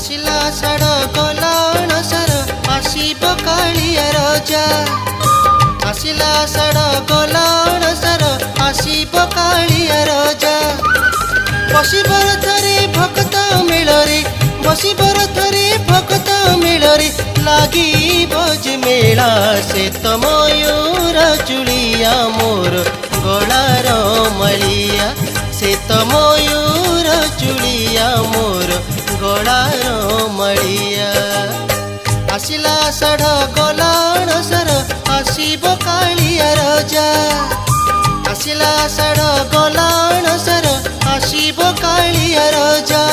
आसिला साड़ गलाण sir आसीब Kaliya रजा आसिला साड़ गलाण sir आसीब Kaliya रजा बसिबर थरे भक्त मेलरे बसिबर थरे भक्त मेलरे लागी बज मेला से तो मयूर चुलिया मोर गलार मलिया से तो मयूर चुलिया मोर गलार मलिया आसिला साड़ गलाण सर आसीब कालिया रजा आसिला साड़ गलाण सर आसीब कालिया रजा।